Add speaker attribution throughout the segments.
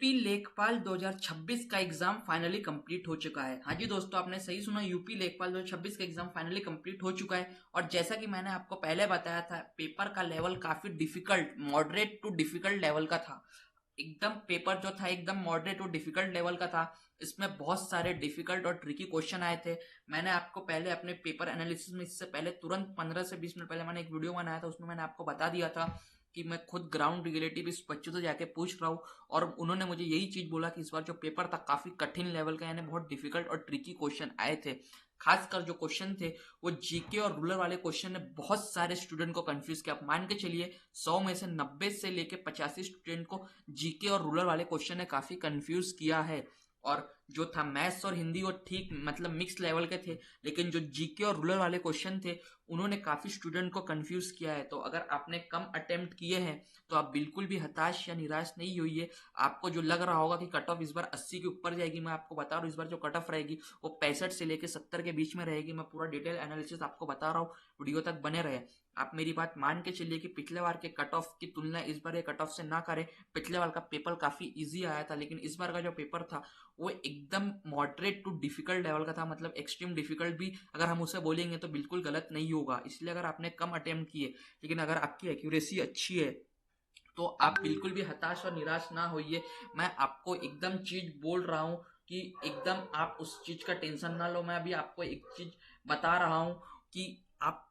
Speaker 1: UP लेखपाल 2026 का exam finally complete हो चुका है। हाँ जी दोस्तों, आपने सही सुना, यूपी लेखपाल 2026 का एग्जाम फाइनली कंप्लीट हो चुका है। और जैसा कि मैंने आपको पहले बताया था, पेपर का लेवल काफी difficult, moderate to difficult level का था। एकदम पेपर जो था एकदम मॉडरेट और डिफिकल्ट लेवल का था। इसमें बहुत सारे डिफिकल्ट और ट्रिकी क्वेश्चन आए थे। मैंने आपको पहले अपने पेपर एनालिसिस में, इससे पहले तुरंत 15 से 20 मिनट पहले मैंने एक वीडियो बनाया था, उसमें मैंने आपको बता दिया था कि मैं खुद ग्राउंड रिलेटिव इस बच्चों से जाके पूछ रहा हूँ। और उन्होंने मुझे यही चीज बोला कि इस बार जो पेपर था काफी कठिन लेवल का, यानी बहुत डिफिकल्ट और ट्रिकी क्वेश्चन आए थे। खासकर जो क्वेश्चन थे वो जीके और रूरल वाले क्वेश्चन ने बहुत सारे स्टूडेंट को कंफ्यूज किया। आप मान के चलिए 100 में से 90 से लेके 85 स्टूडेंट को जीके और रूरल वाले क्वेश्चन ने काफी कंफ्यूज किया है। और जो था मैथ्स और हिंदी वो ठीक मतलब मिक्स लेवल के थे, लेकिन जो जीके और रूरल वाले क्वेश्चन थे उन्होंने काफी स्टूडेंट को कंफ्यूज किया है। तो अगर आपने कम अटेम्प्ट किए हैं तो आप बिल्कुल भी हताश या निराश नहीं होइए। आपको जो लग रहा होगा कि कट ऑफ इस बार 80 के ऊपर जाएगी, मैं आपको बता रहा हूँ इस बार जो कट ऑफ रहेगी वो 65 से लेके 70 के बीच में रहेगी। मैं पूरा डिटेल एनालिसिस आपको बता रहा हूँ, वीडियो तक बने रहे। आप मेरी बात मान के चलिए कि पिछले बार के कट ऑफ की तुलना इस बार ये कट ऑफ से ना करें। पिछले बार का पेपर काफी इजी आया था, लेकिन इस बार का जो पेपर था वो एकदम मॉडरेट टू डिफिकल्ट लेवल का था। मतलब एक्सट्रीम डिफिकल्ट भी अगर हम उसे बोलेंगे तो बिल्कुल गलत नहीं होगा। इसलिए अगर आपने कम अटेम्प्ट किए लेकिन अगर आपकी एक्यूरेसी अच्छी है तो आप बिल्कुल भी हताश और निराश ना होइए। मैं आपको एकदम चीज बोल रहा हूँ कि एकदम आप उस चीज का टेंशन ना लो। मैं अभी आपको एक चीज बता रहा हूँ कि आप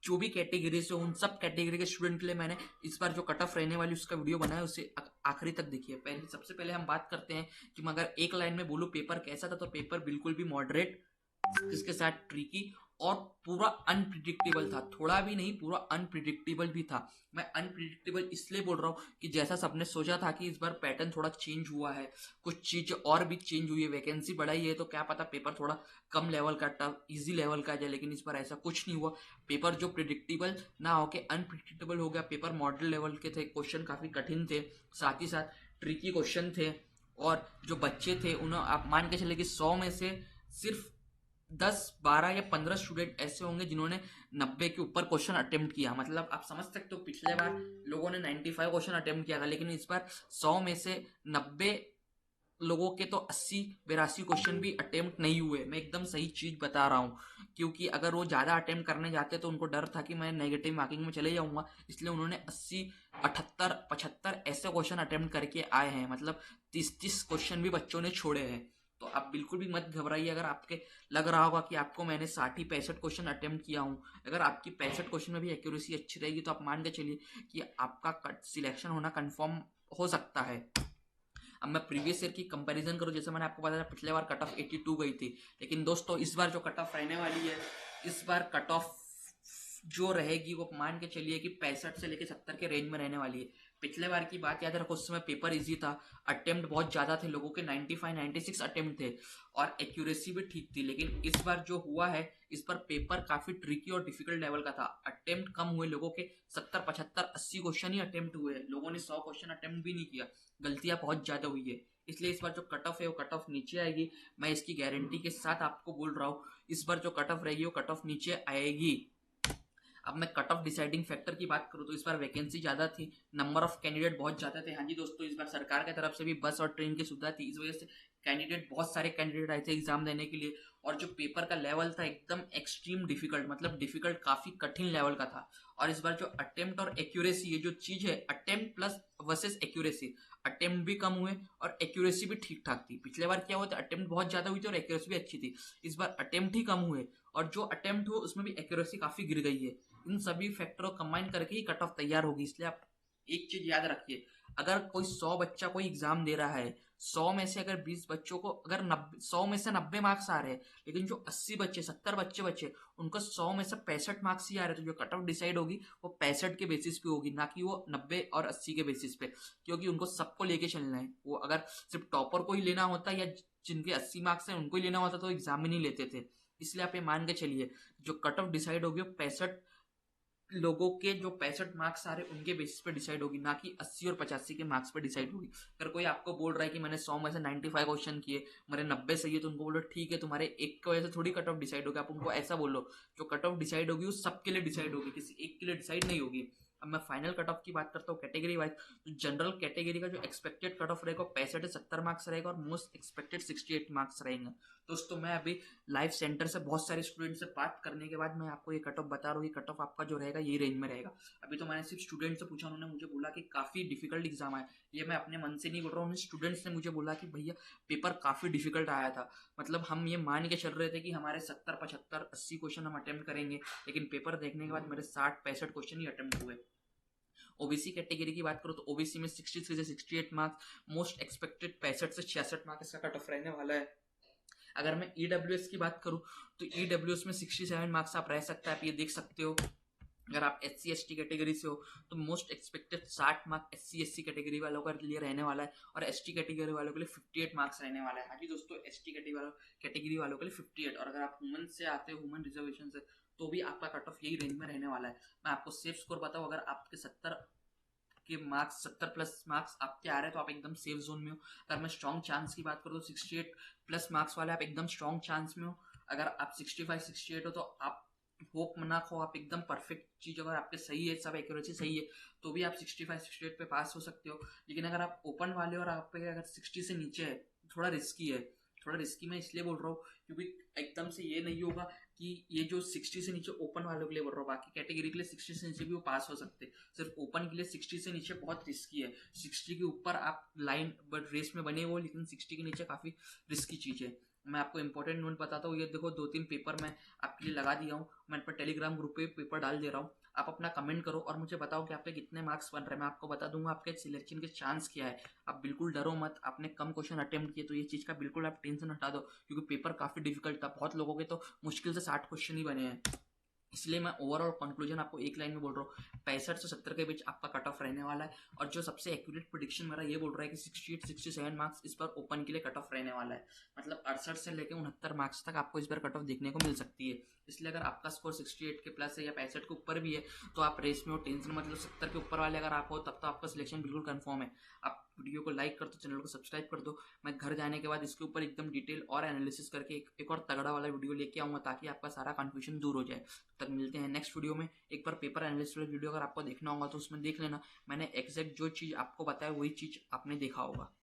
Speaker 1: जो भी कैटेगरी से, उन सब कैटेगरी के स्टूडेंट के लिए मैंने इस बार जो कट ऑफ रहने वाली उसका वीडियो बनाया, उसे आखिरी तक देखिए। पहले सबसे पहले हम बात करते हैं कि मैं अगर एक लाइन में बोलूं पेपर कैसा था, तो पेपर बिल्कुल भी मॉडरेट, इसके साथ ट्रिकी और पूरा अनप्रिडिक्टेबल था। थोड़ा भी नहीं, पूरा अनप्रिडिक्टेबल भी था। मैं अनप्रिडिक्टेबल इसलिए बोल रहा हूँ कि जैसा सबने सोचा था कि इस बार पैटर्न थोड़ा चेंज हुआ है, कुछ चीज और भी चेंज हुई है, वैकेंसी बढ़ाई है, तो क्या पता पेपर थोड़ा कम लेवल का, टफ इजी लेवल का जाए। लेकिन इस बार ऐसा कुछ नहीं हुआ। पेपर जो प्रिडिक्टेबल ना होके अनप्रिडिक्टेबल हो गया। पेपर मॉडल लेवल के थे, क्वेश्चन काफी कठिन थे, साथ ही साथ ट्रिकी क्वेश्चन थे। और जो बच्चे थे उन्हें आप मान के चले कि 100 में से सिर्फ 10 12 या 15 स्टूडेंट ऐसे होंगे जिन्होंने 90 के ऊपर क्वेश्चन अटेम्प्ट किया। मतलब आप समझ सकते हो, पिछले बार लोगों ने 95 क्वेश्चन अटेम्प्ट किया था, लेकिन इस बार 100 में से 90 लोगों के तो 80 82 क्वेश्चन भी अटेम्प्ट नहीं हुए। मैं एकदम सही चीज बता रहा हूँ, क्योंकि अगर वो ज्यादा अटेम्प्ट करने जाते तो उनको डर था कि मैं नेगेटिव मार्किंग में चले जाऊंगा। इसलिए उन्होंने 80 78 75 ऐसे क्वेश्चन अटेम्प्ट करके आए हैं। मतलब 30 क्वेश्चन भी बच्चों ने छोड़े हैं। तो आप बिल्कुल भी मत घबराइए। अगर आपके लग रहा होगा कि आपको मैंने 60 65 क्वेश्चन अटेम्प्ट किया हूँ, अगर आपकी 65 क्वेश्चन में भी एक्यूरेसी अच्छी रहेगी तो आप मान के चलिए कि आपका सिलेक्शन होना कंफर्म हो सकता है। अब मैं प्रीवियस ईयर की कंपैरिजन करूं, जैसे मैंने आपको बताया पिछले बार कट ऑफ 82 गई थी, लेकिन दोस्तों इस बार जो कट ऑफ रहने वाली है, इस बार कट ऑफ जो रहेगी वो मान के चलिए कि 65 से लेके 70 के रेंज में रहने वाली है। पिछले बार की बात याद रखो, उस समय पेपर इजी था, अटेम्प्ट बहुत ज्यादा थे, लोगों के 95 96 अटेम्प्ट थे और एक्यूरेसी भी ठीक थी। लेकिन इस बार जो हुआ है, इस बार पेपर काफी ट्रिकी और डिफिकल्ट लेवल का था। अटेम्प्ट कम हुए, लोगों के 70 75 80 क्वेश्चन ही अटेम्प्ट हुए, लोगों ने 100 क्वेश्चन अटेम्प्ट भी नहीं किया। गलतियां बहुत ज्यादा हुई है। इसलिए इस बार जो कट ऑफ है वो कट ऑफ नीचे आएगी। मैं इसकी गारंटी के साथ आपको बोल रहा हूँ, इस बार जो कट ऑफ रहेगी वो कट ऑफ नीचे आएगी। अब मैं कट ऑफ डिसाइडिंग फैक्टर की बात करूं तो इस बार वैकेंसी ज्यादा थी, नंबर ऑफ कैंडिडेट बहुत ज्यादा थे। हाँ जी दोस्तों, इस बार सरकार की तरफ से भी बस और ट्रेन की सुविधा थी, इस वजह से कैंडिडेट, बहुत सारे कैंडिडेट आए थे एग्जाम देने के लिए। और जो पेपर का लेवल था एकदम एक्सट्रीम डिफिकल्ट, मतलब डिफिकल्ट काफी कठिन लेवल का था। और इस बार जो अटेम्प्ट और एक्यूरेसी, ये जो चीज है, attempt plus versus accuracy, attempt भी कम हुए और एक्यूरेसी भी ठीक ठाक थी। पिछले बार क्या हुआ था, अटेम्प्ट बहुत ज्यादा हुई थी और एक्यूरेसी भी अच्छी थी। इस बार अटेम्प्ट ही कम हुए और जो अटेम्प्ट हुए उसमें भी एक्यूरेसी काफी गिर गई है। इन सभी फैक्टरों कंबाइन करके ही कट ऑफ तैयार होगी। इसलिए आप एक चीज याद रखिए, अगर कोई 100 बच्चा कोई एग्जाम दे रहा है, 100 में से अगर 20 बच्चों को, अगर 100 में से 90 मार्क्स आ रहे हैं, लेकिन जो 80 बच्चे 70 बच्चे बचे उनको 100 में से 65 मार्क्स ही आ रहे हैं, तो जो कट ऑफ डिसाइड होगी वो 65 के बेसिस पे होगी, ना कि वो 90 और 80 के बेसिस पे। क्योंकि उनको सबको लेके चलना है। वो अगर सिर्फ टॉपर को ही लेना होता या जिनके 80 मार्क्स हैं उनको ही लेना होता तो एग्जाम ही नहीं लेते थे। इसलिए आप ये मान के चलिए, जो कट ऑफ डिसाइड होगी वो 65 लोगों के, जो 65 मार्क्स आ रहे हैं उनके बेसिस पे डिसाइड होगी, ना कि 80 और 85 के मार्क्स पे डिसाइड होगी। अगर कोई आपको बोल रहा है कि मैंने 100 में से 95 क्वेश्चन किए, मेरे 90 सही है, तो उनको बोलो ठीक है, तुम्हारे एक की वजह से थोड़ी कट ऑफ डिसाइड होगी। आप उनको ऐसा बोलो, जो कट ऑफ डिसाइड होगी वो सबके लिए डिसाइड होगी, किसी एक के लिए डिसाइड नहीं होगी। अब मैं फाइनल कट ऑफ की बात करता हूँ कैटेगरी वाइज, तो जनरल कैटेगरी का जो एक्सपेक्टेड कट ऑफ रहेगा 65 से 70 मार्क्स रहेगा और मोस्ट एक्सपेक्टेड 68 मार्क्स रहेंगे। दोस्तों मैं अभी लाइव सेंटर से बहुत सारे स्टूडेंट से बात करने के बाद मैं आपको ये कट ऑफ बता रहा हूँ, ये कट ऑफ आपका जो रहेगा ये रेंज में रहेगा। अभी तो मैंने सिर्फ स्टूडेंट से पूछा, उन्होंने मुझे बोला कि काफ़ी डिफिकल्ट एग्जाम है। ये मैं अपने मन से नहीं बोल रहा हूँ, स्टूडेंट्स ने मुझे बोला कि भैया पेपर काफ़ी डिफिकल्ट आया था। मतलब हम ये मान के चल रहे थे कि हमारे 70, 75, 80 क्वेश्चन हम अटेम्प्ट करेंगे, लेकिन पेपर देखने के बाद मेरे 60, 65 क्वेश्चन ही अटेम्प्ट हुए। ओबीसी कैटेगरी की बात करो तो ओबीसी में 63 से 68 मार्क्स, मोस्ट एक्सपेक्टेड 65 से 66 मार्क्स इसका कट ऑफ रहने वाला है। अगर मैं ईडब्ल्यूएस की बात करूं तो ईडब्ल्यूएस में 67 मार्क्स आप रह सकता है, आप ये देख सकते हो। अगर आप SC ST कैटेगरी से हो तो most expected 60 marks SC SC category वालों का लिए रहने वाला है और ST कैटेगरी वालों के लिए 58 मार्क्स रहने वाला है। हाँ जी दोस्तों, ST कैटेगरी वालों के लिए 58, और अगर आप वुमेन से आते हो, वुमेन रिजर्वेशन से, तो भी आपका कट ऑफ यही रेंज में रहने वाला है। मैं आपको सेफ स्कोर बताऊं, अगर आपके 70 के मार्क्स, 70 प्लस मार्क्स आपके आ रहे हैं तो आप एकदम सेफ जोन में हो। अगर मैं स्ट्रॉन्ग चांस की बात करूँ तो 68 प्लस मार्क्स वाले आप एकदम स्ट्रॉन्ग चांस में हो। अगर आप 65, 68 हो तो आप होप ना खो, आप एकदम परफेक्ट चीज, अगर आपके सही है, सब एक्यूरेसी सही है, तो भी आप 65, 68 पे पास हो सकते हो। लेकिन अगर आप ओपन वाले और आप पे अगर 60 से नीचे है, थोड़ा रिस्की है। थोड़ा रिस्की मैं इसलिए बोल रहा हूँ क्योंकि एकदम से ये नहीं होगा कि ये जो 60 से नीचे ओपन वालों के लिए बोल रहा हूँ, बाकी कैटेगरी के लिए 60 से नीचे भी वो पास हो सकते, सिर्फ ओपन के लिए 60 से नीचे बहुत रिस्की है। 60 के ऊपर आप लाइन बट रेस में बने हो, लेकिन 60 के नीचे काफी रिस्की चीज है। मैं आपको इंपॉर्टेंट नोट बताता हूँ, ये देखो 2-3 पेपर मैं आपके लिए लगा दिया हूँ, मैं पर टेलीग्राम ग्रुप पे पेपर डाल दे रहा हूँ। आप अपना कमेंट करो और मुझे बताओ कि आपके कितने मार्क्स बन रहे हैं, मैं आपको बता दूंगा आपके सिलेक्शन के चांस क्या है। आप बिल्कुल डरो मत, आपने कम क्वेश्चन अटेम्प्ट किए तो ये चीज का बिल्कुल आप टेंशन हटा दो, क्योंकि पेपर काफी डिफिकल्ट था, बहुत लोगों के तो मुश्किल से 60 क्वेश्चन ही बने हैं। इसलिए मैं ओवरऑल कंक्लूजन आपको एक लाइन में बोल रहा हूँ, 65 से 70 के बीच आपका कट ऑफ रहने वाला है। और जो सबसे एक्यूरेट प्रोडिक्शन मेरा ये बोल रहा है कि 68, 67 मार्क्स इस बार ओपन के लिए कट ऑफ रहने वाला है। मतलब 68 से लेकर 69 मार्क्स तक आपको इस बार कट ऑफ देखने को मिल सकती है। इसलिए अगर आपका स्कोर 68 के प्लस है या 65 के ऊपर भी है तो आप रेस में हो, टेंशन मतलब 70 के ऊपर वाले अगर आप हो तब तो आपका सिलेक्शन बिल्कुल कंफर्म है। आप वीडियो को लाइक कर दो, चैनल को सब्सक्राइब कर दो। मैं घर जाने के बाद इसके ऊपर एकदम डिटेल और एनालिसिस करके एक और तगड़ा वाला वीडियो लेके आऊंगा, ताकि आपका सारा कंफ्यूजन दूर हो जाए। तक मिलते हैं नेक्स्ट वीडियो में। एक बार पेपर एनालिसिस वाला वीडियो अगर आपको देखना होगा तो उसमें देख लेना, मैंने एग्जैक्ट जो चीज़ आपको बताया वही चीज़ आपने देखा होगा।